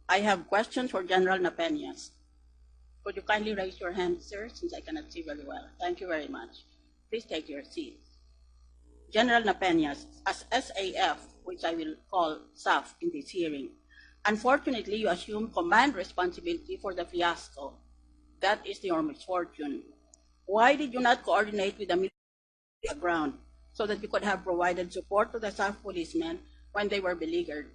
I have questions for General Napenas. Could you kindly raise your hand, sir, since I cannot see very well? Thank you very much. Please take your seat. General Napenas, as SAF, which I will call SAF in this hearing, unfortunately, you assume command responsibility for the fiasco. That is your misfortune. Why did you not coordinate with the military on the ground so that you could have provided support to the SAF policemen when they were beleaguered?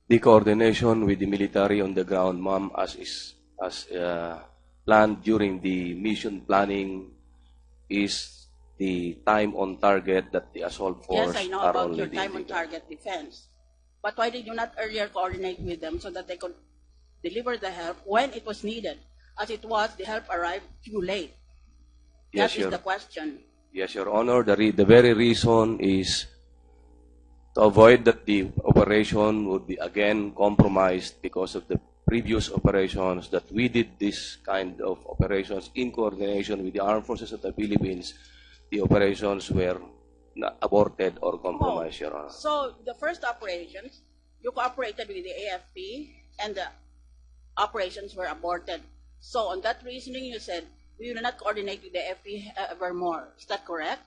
The coordination with the military on the ground, ma'am, as planned during the mission planning, is the time on target that the assault force Yes, I know are about your already time on target defense. But why did you not earlier coordinate with them so that they could deliver the help when it was needed? As it was, the help arrived too late. Yes, That is the question. Yes, Your Honor. The very reason is to avoid that the operation would be again compromised because of the previous operations, that we did this kind of operations in coordination with the Armed Forces of the Philippines. The operations were aborted or compromised, Your Honor. So the first operations, you cooperated with the AFP and the operations were aborted. So on that reasoning, you said, we will not coordinate with the AFP evermore. Is that correct?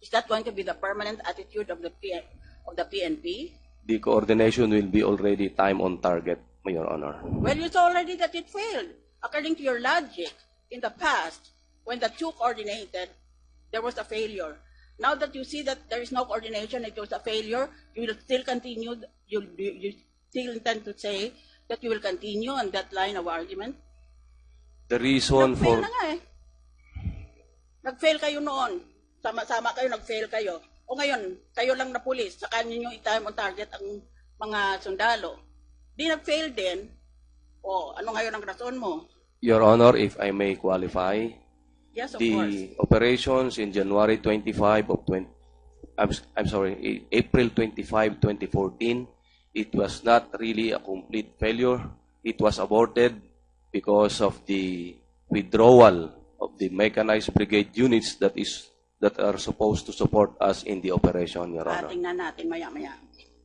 Is that going to be the permanent attitude of the PNP? The coordination will be already time on target, Your Honor. Well, you saw already that it failed. According to your logic, in the past, when the two coordinated, there was a failure. Now that you see that there is no coordination, it was a failure, you will still continue, you still intend to say that you will continue on that line of argument? The reason Nag-fail for... na nga eh. Nag-fail kayo noon. Sama-sama kayo, nag-fail kayo. O ngayon, kayo lang na pulis, saka ninyo i-time on target ang mga sundalo. Di nag-fail din. O, ano ngayon ang rason mo? Your Honor, if I may qualify, Yes, of course. the operations in January 25 of April 25, 2014, it was not really a complete failure. It was aborted because of the withdrawal of the mechanized brigade units that are supposed to support us in the operation, Your Honor. Tingnan natin maya-maya.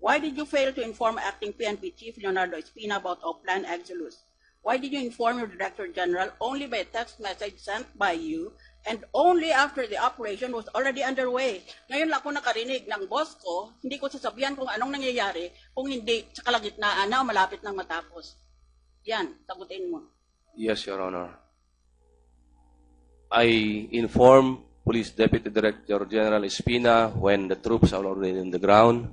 Why did you fail to inform Acting PNP Chief Leonardo Espina about Oplan Exodus? Why did you inform your Director General only by a text message sent by you and only after the operation was already underway? Ngayon lang ako nakarinig ng boss ko, hindi ko sasabihan kung anong nangyayari kung hindi sa kalagitnaan na malapit nang matapos. Yan, sagutin mo. Yes, Your Honor. I informed Police Deputy Director General Espina when the troops are already on the ground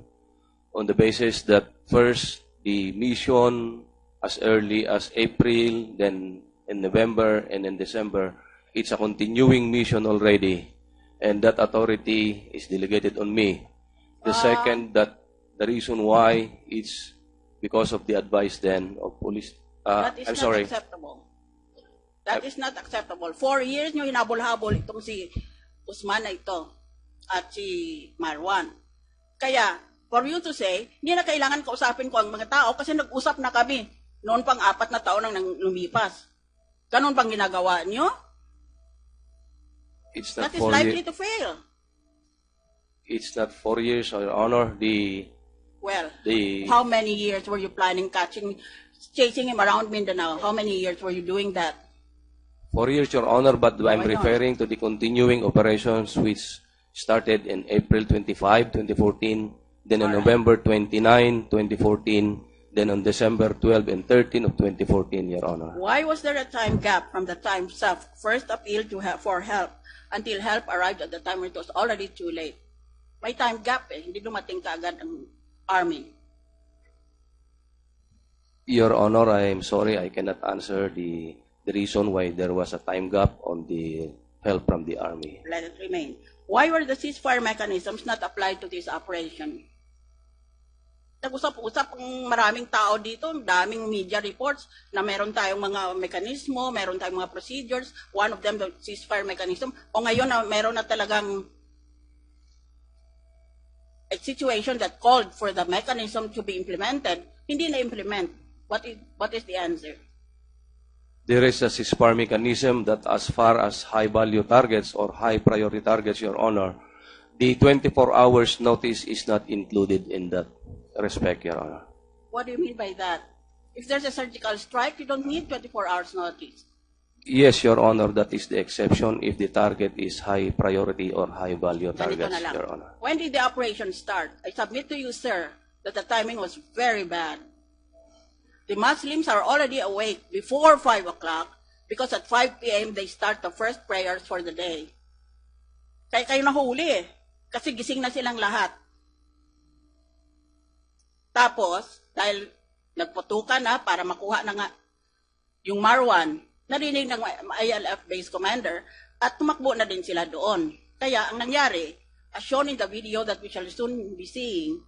on the basis that first the mission as early as April, then in November and in December, it's a continuing mission already, and that authority is delegated on me. The second, that the reason why it's because of the advice then of police. That is I'm not sorry. acceptable. That is not acceptable. 4 years nyo hinabol-habol itong si Usman na ito at si Marwan. Kaya, for you to say, hindi na kailangan kausapin ko ang mga tao kasi nag-usap na kami. Noon pang 4 na taon nang lumipas. Ganon bang ginagawa nyo? It's not That is 4 likely years. to fail. It's not 4 years, Your Honor. Well, how many years were you planning chasing him around Mindanao? How many years were you doing that? 4 years, Your Honor, but I'm I know. referring to the continuing operations which started in April 25, 2014, then on Alright. November 29, 2014, then on December 12 and 13 of 2014, Your Honor. Why was there a time gap from the time SAF first appealed for help until help arrived at the time when it was already too late? May time gap eh, hindi dumating kaagad ang army. Your Honor, I am sorry, I cannot answer the reason why there was a time gap on the help from the Army. Let it remain. Why were the ceasefire mechanisms not applied to this operation? Nag-usap-usap ang maraming tao dito, daming media reports na meron tayong mga mekanismo, meron tayong mga procedures, one of them the ceasefire mechanism, o ngayon na meron na talagang a situation that called for the mechanism to be implemented, hindi na-implement. What is the answer? There is a ceasefire mechanism that as far as high-value targets or high-priority targets, Your Honor, The 24 hours notice is not included in that respect, Your Honor. What do you mean by that? If there's a surgical strike, you don't need 24 hours notice. Yes, Your Honor, that is the exception if the target is high priority or high value Ganito targets, na lang. Your Honor. When did the operation start? I submit to you, sir, that the timing was very bad. The Muslims are already awake before 5 o'clock because at 5 p.m. they start the first prayers for the day. Kaya kayo nahuli eh, kasi gising na silang lahat. Tapos, dahil nagputukan na para makuha na nga yung Marwan, narinig ng ILF base commander at tumakbo na din sila doon. Kaya ang nangyari, as shown in the video that we shall soon be seeing,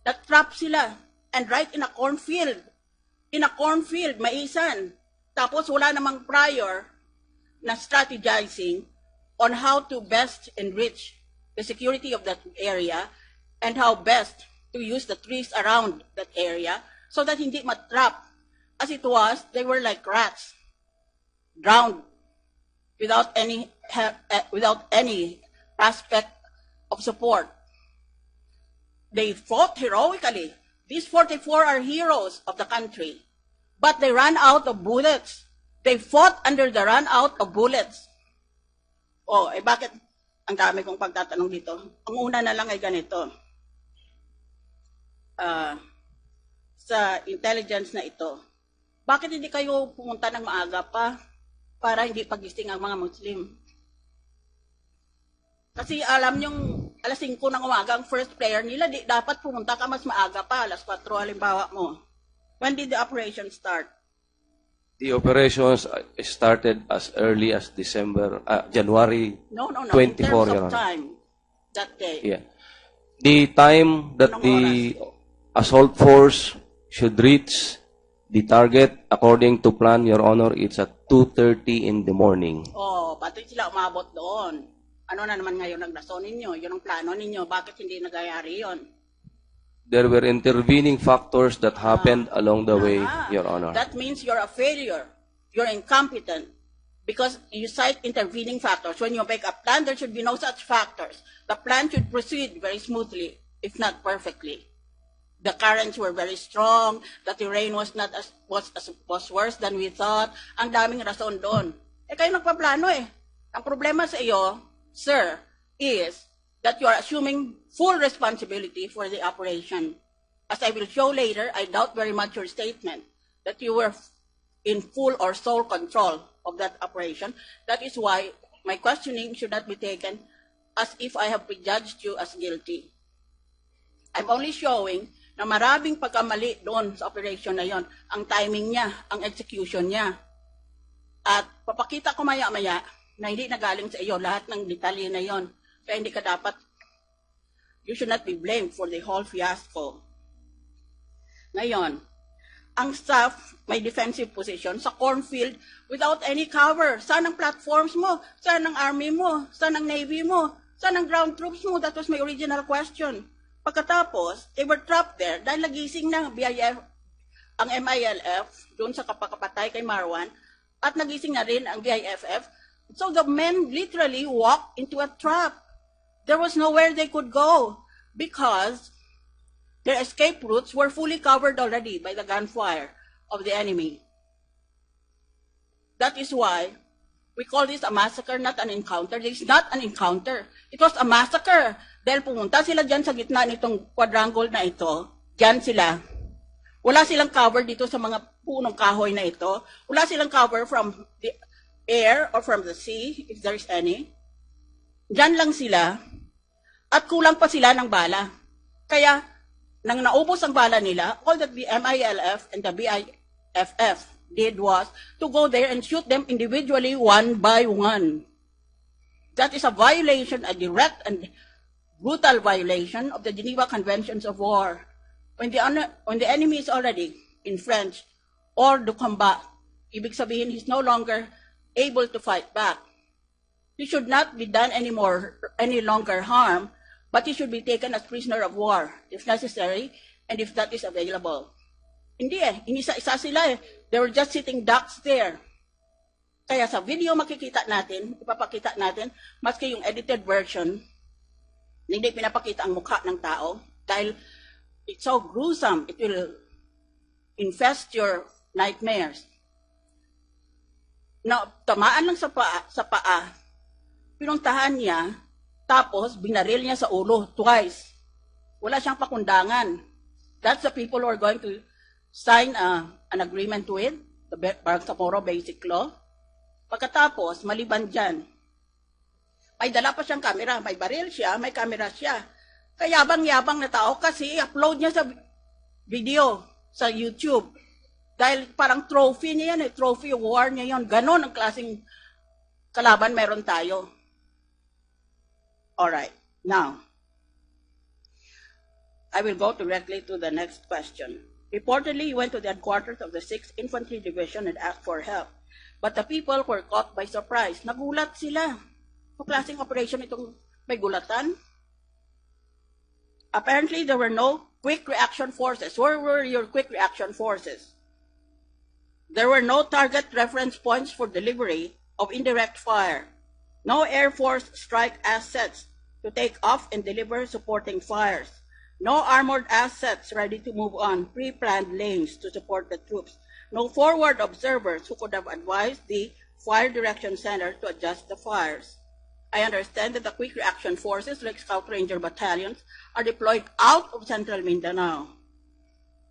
na-trap sila and right in a cornfield. In a cornfield, maisan. Tapos wala namang prior na strategizing on how to best enrich the security of that area and how best to use the trees around that area so that hindi matrap. As it was, they were like rats, drowned without any prospect of support. They fought heroically. These 44 are heroes of the country, but they ran out of bullets. They fought under the run out of bullets. Oh, bakit ang dami kong pagtatanong dito? Ang una na lang ay ganito. Sa intelligence na ito, bakit hindi kayo pumunta ng maaga pa para hindi pagising ang mga Muslim? Kasi alam nyong alas 5 ng umaga ang first prayer nila, dapat pumunta ka mas maaga pa, alas 4 halimbawa mo. When did the operation start? The operations started as early as January No, 24, in terms Your of Honor. time that day. Yeah. The time that the assault force should reach the target according to plan, Your Honor, it's at 2:30 in the morning. Oh, pati sila umabot doon. Ano na naman ngayon ang rason ninyo? Yun ang plano ninyo. Bakit hindi nagyayari yun? There were intervening factors that happened along the way, Your Honor. That means you're a failure. You're incompetent because you cite intervening factors. When you make a plan, there should be no such factors. The plan should proceed very smoothly, if not perfectly. The currents were very strong. The terrain was worse than we thought. Ang daming rason doon. Kayo nagpaplano eh. Ang problema sa iyo, sir, is that you are assuming full responsibility for the operation. As I will show later, I doubt very much your statement that you were in full or sole control of that operation. That is why my questioning should not be taken as if I have prejudged you as guilty. I'm only showing na maraming pagkamali doon sa operation na yon, ang timing niya, ang execution niya. At papakita ko maya-maya na hindi nagaling sa iyo lahat ng detalye na yon. Kaya hindi ka dapat, you should not be blamed for the whole fiasco. Ngayon, ang SAF may defensive position sa cornfield without any cover. Saan ang platforms mo? Saan ang army mo? Saan ang navy mo? Saan ang ground troops mo? That was my original question. Pagkatapos, they were trapped there dahil nagising ng BIF, ang MILF, doon sa kapakapatay kay Marwan, at nagising na rin ang BIFF. So the men literally walked into a trap. There was nowhere they could go because their escape routes were fully covered already by the gunfire of the enemy. That is why we call this a massacre, not an encounter. This is not an encounter. It was a massacre. Dahil pumunta sila dyan sa gitna nitong quadrangle na ito, dyan sila. Wala silang cover dito sa mga punong kahoy na ito. Wala silang cover from the air or from the sea, if there is any. Dyan lang sila. At kulang pa sila ng bala. Kaya, nang naubos ang bala nila, all that the MILF and the BIFF did was to go there and shoot them individually one by one. That is a violation, a direct and brutal violation of the Geneva Conventions of War. When the enemy is already entrenched or to combat, ibig sabihin he's no longer able to fight back. He should not be done any longer harm, but he should be taken as prisoner of war, if necessary, and if that is available. Hindi inisa-isa sila eh. They were just sitting ducks there. Kaya sa video makikita natin, ipapakita natin, maski yung edited version, Hindi pinapakita ang mukha ng tao dahil it's so gruesome. It will infest your nightmares. Na tamaan lang sa paa, pinuntahan niya, tapos binaril niya sa ulo twice. Wala siyang pakundangan. That's the people who are going to sign an agreement with the Bangsamoro Basic Law. Pagkatapos, maliban dyan, may dala pa siyang camera, may baril siya, may camera siya. Kayabang-yabang na tao kasi upload niya sa video sa YouTube. Dahil parang trophy niya yan, trophy war niya yun. Ganon ang klaseng kalaban meron tayo. Alright, now, I will go directly to the next question. Reportedly, he went to the headquarters of the 6th Infantry Division and asked for help. But the people were caught by surprise. Nagulat sila. Ang klaseng operation itong may gulatan. Apparently, there were no quick reaction forces. Where were your quick reaction forces? There were no target reference points for delivery of indirect fire. No Air Force strike assets to take off and deliver supporting fires. No armored assets ready to move on pre-planned lanes to support the troops. No forward observers who could have advised the Fire Direction Center to adjust the fires. I understand that the quick reaction forces like Scout Ranger battalions are deployed out of central Mindanao,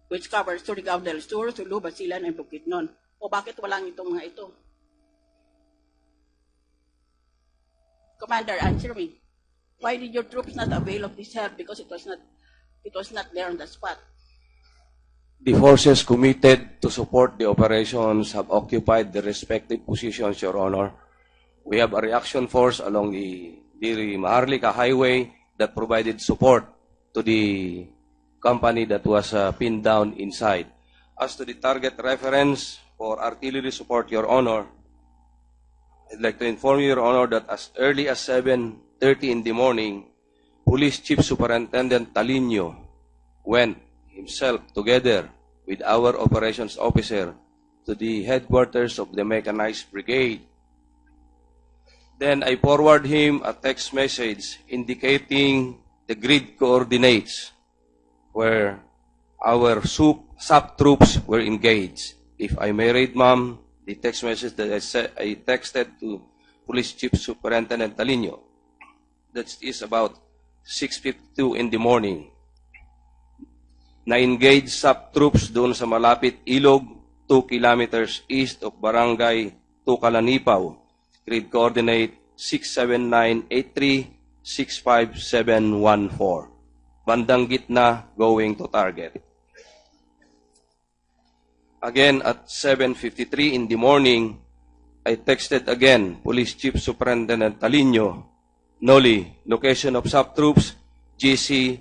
which covers Surigao del Sur, Sulu, Basilan, and Bukidnon. O bakit walang itong mga ito? Commander, answer me. Why did your troops not avail of this help? Because it was not there on the spot. The forces committed to support the operations have occupied the respective positions, Your Honor. We have a reaction force along the Maharlika Highway that provided support to the company that was pinned down inside. As to the target reference for artillery support, Your Honor, I'd like to inform you, Your Honor, that as early as 7:30 in the morning, Police Chief Superintendent Talino went himself together with our operations officer to the headquarters of the Mechanized Brigade. Then I forward him a text message indicating the grid coordinates where our SAF troops were engaged. If I may read, ma'am, the text message that I texted to Police Chief Superintendent Talino, that is about 6:52 in the morning. Na-engage SAF troops doon sa malapit ilog, 2 kilometers east of Barangay Tukalanipaw. Grid coordinate 67983-65714. Bandang gitna going to target. Again, at 7:53 in the morning, I texted again Police Chief Superintendent Talino, Noli, location of SAF troops, GC,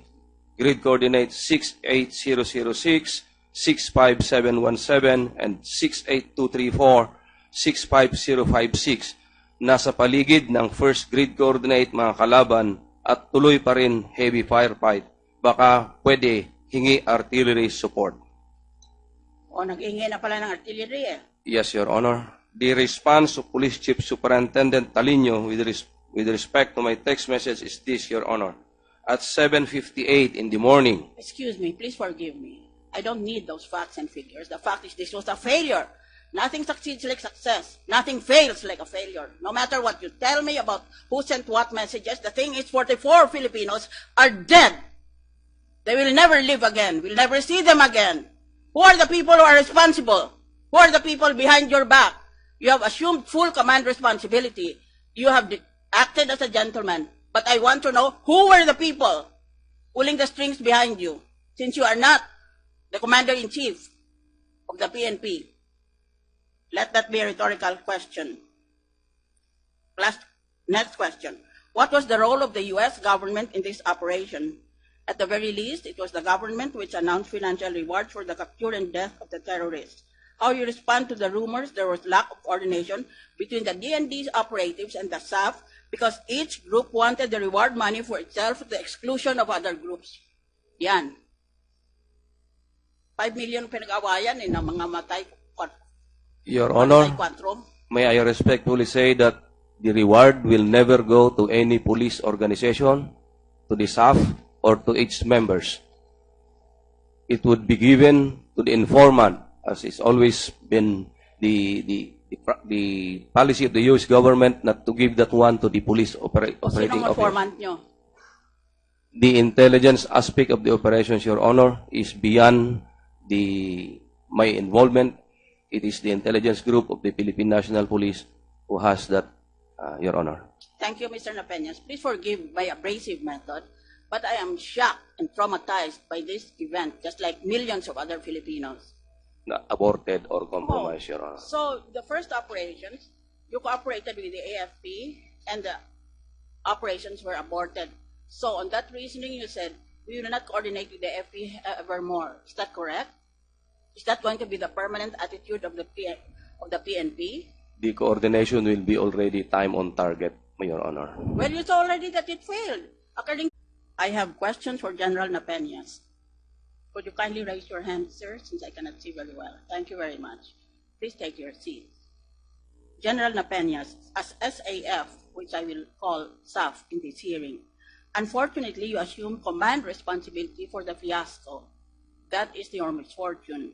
grid coordinates 68006, 65717, and 68234, 65056. Nasa paligid ng first grid coordinate mga kalaban at tuloy pa rin heavy firefight. Baka pwede hingi artillery support. O, nag-ingi na pala ng artillery eh. Yes, Your Honor. The response of Police Chief Superintendent Talino with respect to my text message is this, Your Honor. At 7:58 in the morning. Excuse me, please forgive me. I don't need those facts and figures. The fact is this was a failure. Nothing succeeds like success. Nothing fails like a failure. No matter what you tell me about who sent what messages, the thing is 44 Filipinos are dead. They will never live again. We'll never see them again. Who are the people who are responsible? Who are the people behind your back? You have assumed full command responsibility. You have acted as a gentleman. But I want to know who were the people pulling the strings behind you, since you are not the commander-in-chief of the PNP. Let that be a rhetorical question. Next question. What was the role of the U.S. government in this operation? At the very least, it was the government which announced financial rewards for the capture and death of the terrorists. How you respond to the rumors there was lack of coordination between the DND's operatives and the SAF because each group wanted the reward money for itself at the exclusion of other groups. Yan. 5 million pinag-awayan ng mga matay. Your Honor, may I respectfully say that the reward will never go to any police organization, to to the SAF or to its members. It would be given to the informant, as it's always been the policy of the U.S. government not to give that one to the police operating Sinong officer. informant nyo? The intelligence aspect of the operations, Your Honor, is beyond my involvement. It is the intelligence group of the Philippine National Police who has that, Your Honor. Thank you, Mr. Napenas. Please forgive my abrasive method, but I am shocked and traumatized by this event, just like millions of other Filipinos. Aborted or compromised, Your Honor. So the first operations, you cooperated with the AFP, and the operations were aborted. So on that reasoning, you said, we will not coordinate with the AFP evermore. Is that correct? Is that going to be the permanent attitude of the PNP? The coordination will be already time on target, Your Honor. Well, you saw already that it failed. I have questions for General Napenas. Could you kindly raise your hand, sir, since I cannot see very well? Thank you very much. Please take your seat. General Napenas, as SAF, which I will call SAF in this hearing, unfortunately, you assume command responsibility for the fiasco. That is your misfortune.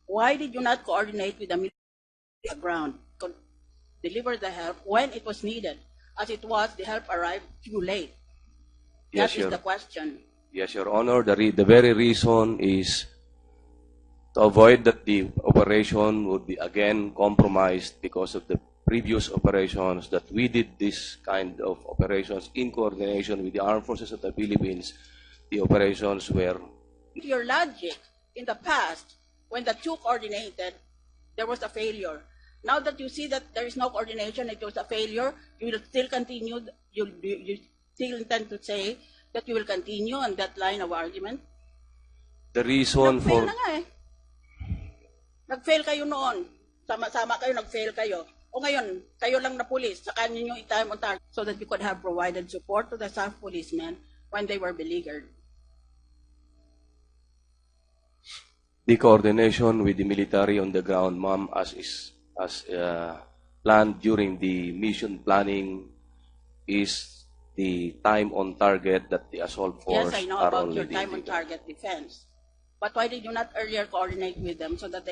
Why did you not coordinate with the military on the ground to deliver the help when it was needed? As it was, the help arrived too late. Yes, that is the question. Yes, Your Honor. The very reason is to avoid that the operation would be again compromised because of the previous operations, that we did this kind of operations in coordination with the Armed Forces of the Philippines. The operations were... Your logic, in the past, when the two coordinated, there was a failure. Now that you see that there is no coordination, it was a failure, you will still continue, you still intend to say that you will continue on that line of argument? The reason Nag-fail for... na nga eh. Nag-fail kayo noon. Sama-sama kayo, nag-fail kayo. O ngayon, kayo lang na police, saka ninyo i-time on target so that you could have provided support to the SAF policemen when they were beleaguered. The coordination with the military on the ground, ma'am, as planned during the mission planning, is the time on target that the assault force Yes, I know are about your already time on target defense. But why did you not earlier coordinate with them so that they